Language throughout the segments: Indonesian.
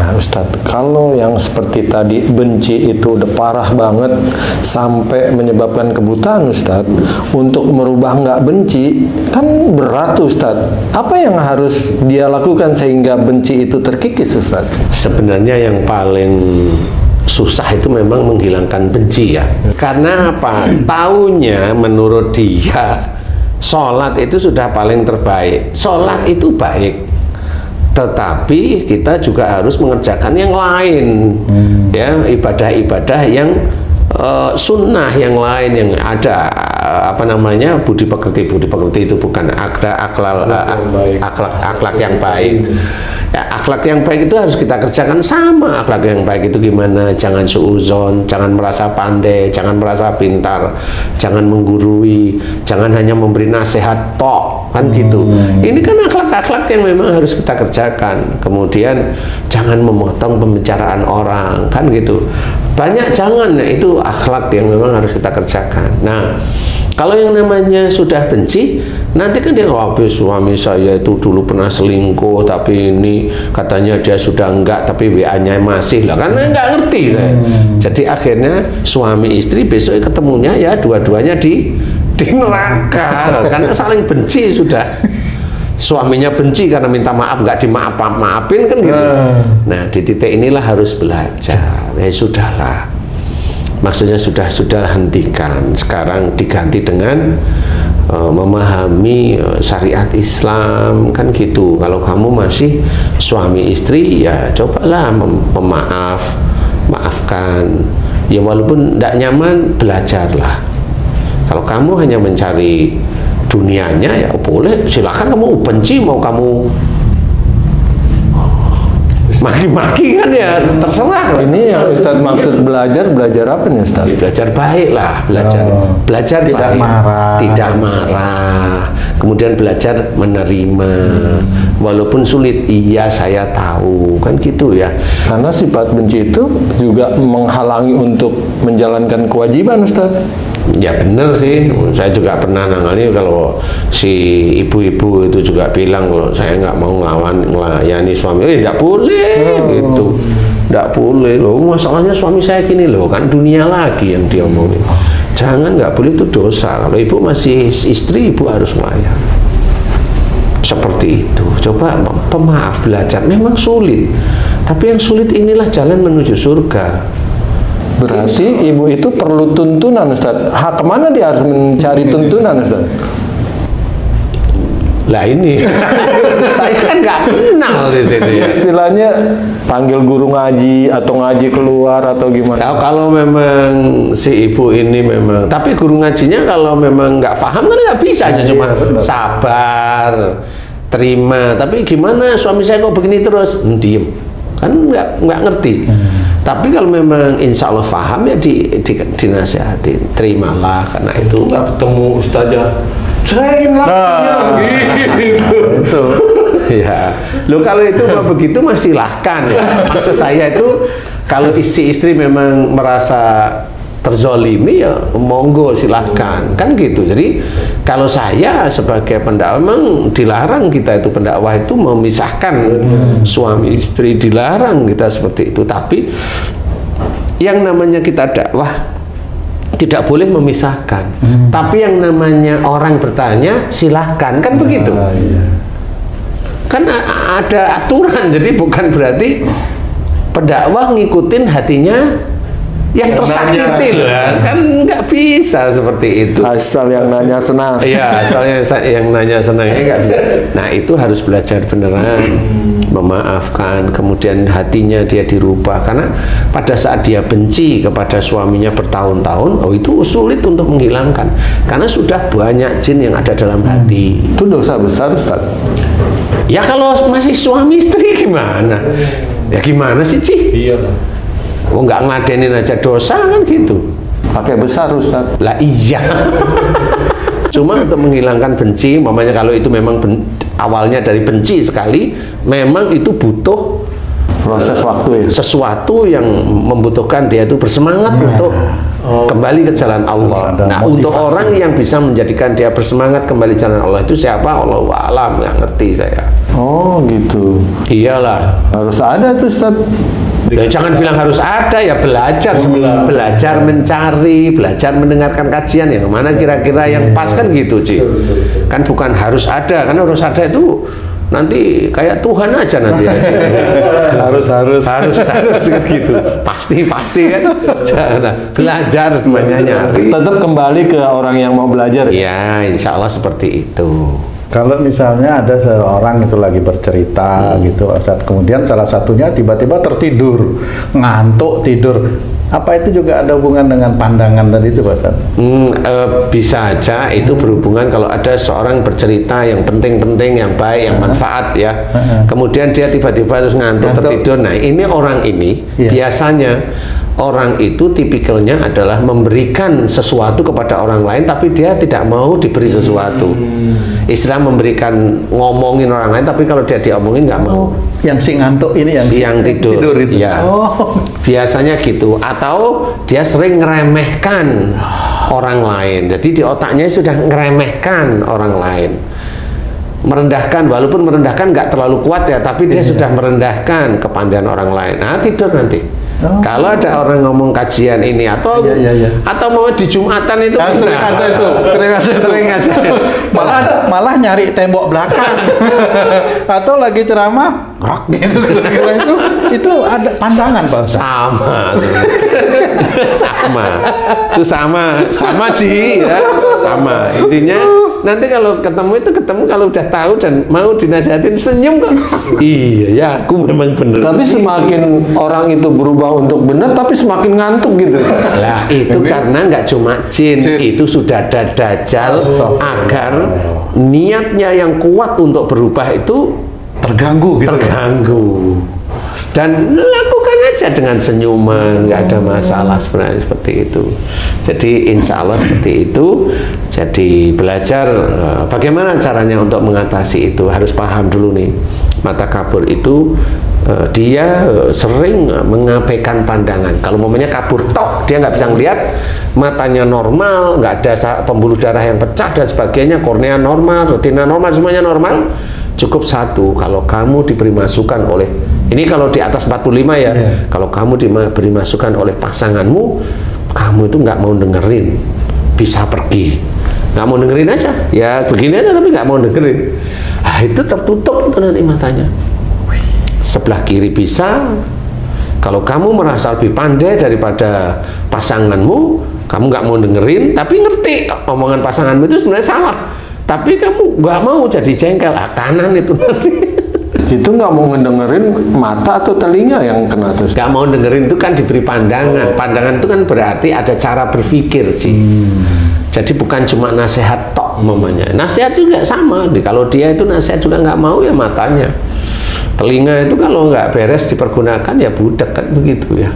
Nah Ustadz, kalau yang seperti tadi benci itu udah parah banget sampai menyebabkan kebutaan Ustadz, untuk merubah nggak benci kan berat Ustadz. Apa yang harus dia lakukan sehingga benci itu terkikis Ustadz? Sebenarnya yang paling susah itu memang menghilangkan benci ya. Karena apa? Taunya menurut dia sholat itu sudah paling terbaik. Sholat itu baik, tetapi kita juga harus mengerjakan yang lain, ya, ibadah-ibadah yang sunnah yang lain yang ada apa namanya budi pekerti itu bukan akhlak yang baik. Ya, akhlak yang baik itu harus kita kerjakan sama. Akhlak yang baik itu gimana? Jangan suuzon, jangan merasa pandai, jangan merasa pintar, jangan menggurui, jangan hanya memberi nasihat tok, kan gitu. Ini kan akhlak-akhlak yang memang harus kita kerjakan. Kemudian jangan memotong pembicaraan orang, kan gitu. Banyak jangan, nah, itu akhlak yang memang harus kita kerjakan. Nah, kalau yang namanya sudah benci, nanti kan dia habis suami saya itu dulu pernah selingkuh, tapi ini katanya dia sudah enggak, tapi WA-nya masih lah, kan nggak ngerti saya. Jadi akhirnya suami istri besok ketemunya ya dua-duanya di neraka, karena saling benci sudah. Suaminya benci karena minta maaf, nggak dimaafin kan gitu. Nah di titik inilah harus belajar. Ya sudahlah. Maksudnya sudah hentikan, sekarang diganti dengan memahami syariat Islam, kan gitu. Kalau kamu masih suami istri, ya cobalah maafkan. Ya walaupun tidak nyaman, belajarlah. Kalau kamu hanya mencari dunianya, ya boleh, silakan kamu benci, mau kamu maki-maki kan ya terserah. Ini yang Ustadz maksud belajar apa nih Ustadz? Belajar baik lah, belajar tidak baik, tidak marah, kemudian belajar menerima, walaupun sulit. Iya saya tahu, kan gitu ya. Karena sifat benci itu juga menghalangi untuk menjalankan kewajiban Ustadz. Ya benar sih, saya juga pernah nangani kalau si ibu-ibu itu juga bilang kalau saya nggak mau ngelayani suami, tidak boleh gitu, tidak boleh loh, masalahnya suami saya gini loh, kan dunia lagi yang dia omongin. Jangan, nggak boleh, itu dosa. Kalau ibu masih istri, ibu harus melayani. Seperti itu. Coba pemaaf, belajar, memang sulit, tapi yang sulit inilah jalan menuju surga. Berarti ibu itu perlu tuntunan Ustadz. Kemana dia harus mencari tuntunan Ustadz? Lah ini saya kan nggak kenal di sini. Istilahnya panggil guru ngaji atau ngaji keluar atau gimana? Ya, kalau memang si ibu ini memang, tapi guru ngajinya kalau memang nggak paham kan nggak bisa, hanya cuma sabar, terima. Tapi gimana suami saya kok begini terus? Diem, kan nggak ngerti. Tapi kalau memang insya Allah paham, ya dinasihatin, terimalah, karena itu nggak ketemu ustazah cerain lah gitu. Ya, lo kalau itu begitu masih silahkan ya. Maksud saya itu kalau istri memang merasa terzolimi, ya monggo silahkan, kan gitu. Jadi kalau saya sebagai pendakwah, memang dilarang kita itu pendakwah itu memisahkan suami istri, dilarang kita seperti itu. Tapi yang namanya kita dakwah tidak boleh memisahkan. Tapi yang namanya orang bertanya silahkan, kan begitu. Kan ada aturan, jadi bukan berarti pendakwah ngikutin hatinya yang tersakiti loh, kan nggak bisa seperti itu. Asal yang nanya senang. Iya, asalnya yang nanya senang, nggak bisa. Nah itu harus belajar beneran, memaafkan, kemudian hatinya dia dirubah. Karena pada saat dia benci kepada suaminya bertahun-tahun, oh itu sulit untuk menghilangkan, karena sudah banyak jin yang ada dalam hati. Itu dosa besar Ustaz. Ya kalau masih suami istri gimana? Ya gimana sih Ci? Iya. Oh nggak ngeladenin aja dosa, kan gitu. Pakai besar Ustaz. Lah iya. Cuma untuk menghilangkan benci, mamanya kalau itu memang awalnya dari benci sekali, memang itu butuh proses waktu ya. Sesuatu yang membutuhkan dia itu bersemangat untuk kembali ke jalan Allah. Nah, untuk orang yang bisa menjadikan dia bersemangat kembali jalan Allah itu siapa? Allahu a'lam, nggak ngerti saya. Oh gitu. Iyalah. Harus ada tuh Ustaz. Ya, jangan bilang harus ada, ya belajar, belajar mencari, belajar mendengarkan kajian yang mana kira-kira yang pas kan gitu, Ci. Kan bukan harus ada, karena harus ada itu nanti kayak Tuhan aja nanti. harus gitu. Pasti kan. Nah, belajar semuanya nyari. Tetap kembali ke orang yang mau belajar. Ya, insya Allah seperti itu. Kalau misalnya ada seorang itu lagi bercerita gitu, Ustaz, kemudian salah satunya tiba-tiba tertidur, ngantuk tidur, apa itu juga ada hubungan dengan pandangan tadi itu, Pak Ustaz? Bisa aja itu berhubungan kalau ada seorang bercerita yang penting-penting, yang baik, yang manfaat ya. Kemudian dia tiba-tiba terus ngantuk tertidur. Nah, ini orang ini biasanya orang itu tipikalnya adalah memberikan sesuatu kepada orang lain tapi dia tidak mau diberi sesuatu. Istilah memberikan, ngomongin orang lain tapi kalau dia diomongin nggak mau. Yang si ngantuk ini yang tidur itu. Ya. Biasanya gitu. Atau dia sering ngeremehkan orang lain. Jadi di otaknya sudah ngeremehkan orang lain. Merendahkan, walaupun merendahkan nggak terlalu kuat ya, tapi dia sudah merendahkan kepandaian orang lain. Nah, tidur nanti. Kalau ada orang ngomong kajian ini atau mau di Jumatan itu sering ada. malah nyari tembok belakang atau lagi ceramah rock gitu itu ada pandangan, Pak Ustaz. sama Ji ya, sama. Intinya nanti kalau ketemu kalau udah tahu dan mau dinasihatin senyum kok. Iya ya, aku memang bener. Tapi semakin orang itu berubah untuk benar tapi semakin ngantuk gitu. Lah itu karena nggak cuma jin, itu sudah ada dajjal agar niatnya yang kuat untuk berubah itu terganggu gitu. Dan lakukan aja dengan senyuman, nggak ada masalah sebenarnya seperti itu. Jadi insya Allah seperti itu. Jadi belajar bagaimana caranya untuk mengatasi itu, harus paham dulu nih. Mata kabur itu dia sering mengabaikan pandangan. Kalau momennya kabur tok, dia nggak bisa ngelihat, matanya normal, nggak ada pembuluh darah yang pecah dan sebagainya, kornea normal, retina normal, semuanya normal. Cukup satu, kalau kamu diberi masukan oleh, ini kalau di atas 45 ya, kalau kamu diberi masukan oleh pasanganmu, kamu itu nggak mau dengerin, bisa pergi. Nggak mau dengerin aja, ya begini aja tapi nggak mau dengerin. Nah, itu tertutup itu nanti matanya. Sebelah kiri bisa, kalau kamu merasa lebih pandai daripada pasanganmu, kamu nggak mau dengerin, tapi ngerti omongan pasanganmu itu sebenarnya salah. Tapi kamu nggak mau jadi jengkel, kanan itu nanti. Itu nggak mau ngedengerin mata atau telinga yang kena terus. Nggak mau dengerin itu kan diberi pandangan. Pandangan itu kan berarti ada cara berpikir, Ci. Jadi bukan cuma nasihat tok mamanya. Nasihat juga sama. Kalau dia itu nasihat juga nggak mau ya matanya. Telinga itu kalau nggak beres dipergunakan ya budak kan begitu ya.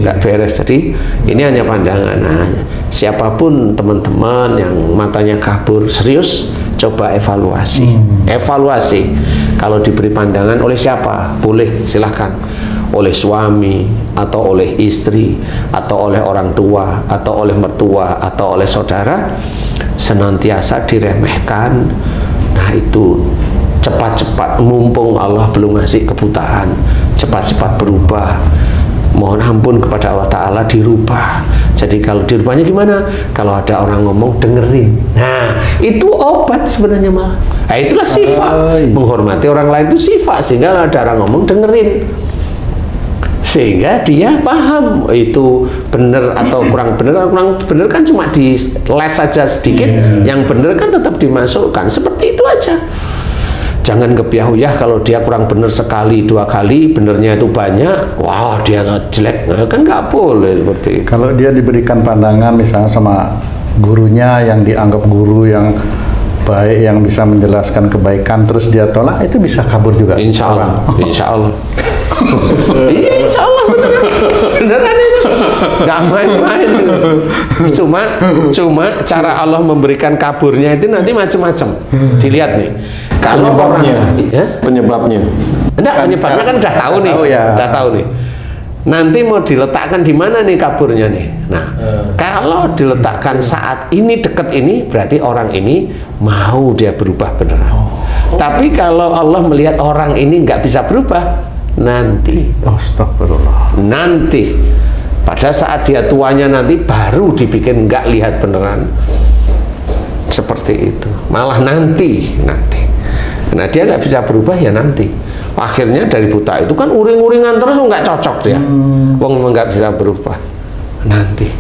Nggak beres. Jadi ini hanya pandangan. Nah, siapapun teman-teman yang matanya kabur, serius coba evaluasi. Evaluasi. Kalau diberi pandangan oleh siapa? Boleh, silahkan. Oleh suami, atau oleh istri, atau oleh orang tua, atau oleh mertua, atau oleh saudara, senantiasa diremehkan. Nah itu cepat-cepat, mumpung Allah belum ngasih kebutaan, cepat-cepat berubah. Mohon ampun kepada Allah Ta'ala, dirubah. Jadi kalau dirubahnya gimana? Kalau ada orang ngomong, dengerin. Nah itu obat sebenarnya malah. Nah itulah sifat. Menghormati orang lain itu sifat. Sehingga kalau ada orang ngomong, dengerin. Sehingga dia paham itu benar atau kurang benar. Kurang benar kan cuma di les saja sedikit. Yang benar kan tetap dimasukkan. Seperti itu aja. Jangan kebiahuyah kalau dia kurang benar sekali, 2 kali, benernya itu banyak, wah dia jelek, kan nggak boleh seperti itu. Kalau dia diberikan pandangan misalnya sama gurunya yang dianggap guru yang baik, yang bisa menjelaskan kebaikan, terus dia tolak, itu bisa kabur juga. Insya Allah, insya Allah. Iya, insya Allah beneran itu, nggak main-main. Cuma cara Allah memberikan kaburnya itu nanti macam-macam. Dilihat nih. Kalau penyebabnya, penyebabnya, enggak, penyebabnya kan udah tahu nih, udah tahu nih. Nanti mau diletakkan di mana nih kaburnya nih? Nah, kalau diletakkan saat ini dekat ini, berarti orang ini mau dia berubah beneran. Tapi kalau Allah melihat orang ini nggak bisa berubah, nanti. Astagfirullah. Nanti, pada saat dia tuanya nanti baru dibikin nggak lihat beneran. Seperti itu. Malah nanti. Nah dia nggak bisa berubah ya nanti. Akhirnya dari buta itu kan uring-uringan terus, nggak cocok dia. Wong nggak bisa berubah. Nanti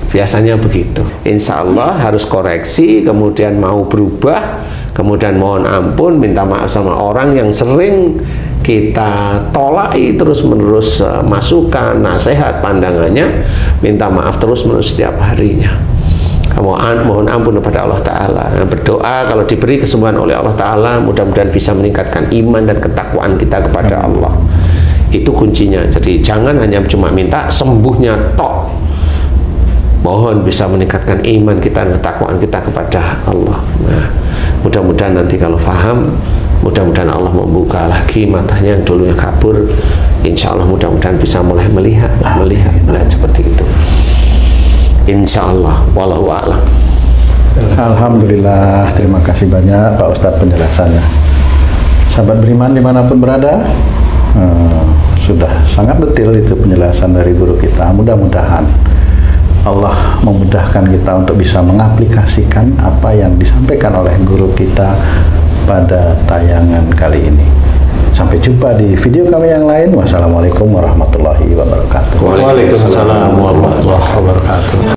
biasanya begitu. Insya Allah harus koreksi, kemudian mau berubah, kemudian mohon ampun, minta maaf sama orang yang sering kita tolaki terus-menerus masukan, nasihat, pandangannya, minta maaf terus-menerus setiap harinya. Mohon ampun kepada Allah Ta'ala. Berdoa kalau diberi kesembuhan oleh Allah Ta'ala, mudah-mudahan bisa meningkatkan iman dan ketakwaan kita kepada Allah. Itu kuncinya. Jadi jangan hanya cuma minta sembuhnya tok. Mohon bisa meningkatkan iman kita dan ketakwaan kita kepada Allah. Nah, mudah-mudahan nanti kalau paham, mudah-mudahan Allah membuka lagi matanya yang dulunya kabur. Insya Allah mudah-mudahan bisa mulai melihat seperti itu. Insya Allah, wallahu a'lam. Alhamdulillah, terima kasih banyak Pak Ustadz penjelasannya. Sahabat beriman dimanapun berada, sudah sangat detail itu penjelasan dari guru kita. Mudah-mudahan Allah memudahkan kita untuk bisa mengaplikasikan apa yang disampaikan oleh guru kita pada tayangan kali ini. Sampai jumpa di video kami yang lain. Wassalamualaikum warahmatullahi wabarakatuh. Waalaikumsalam warahmatullahi wabarakatuh.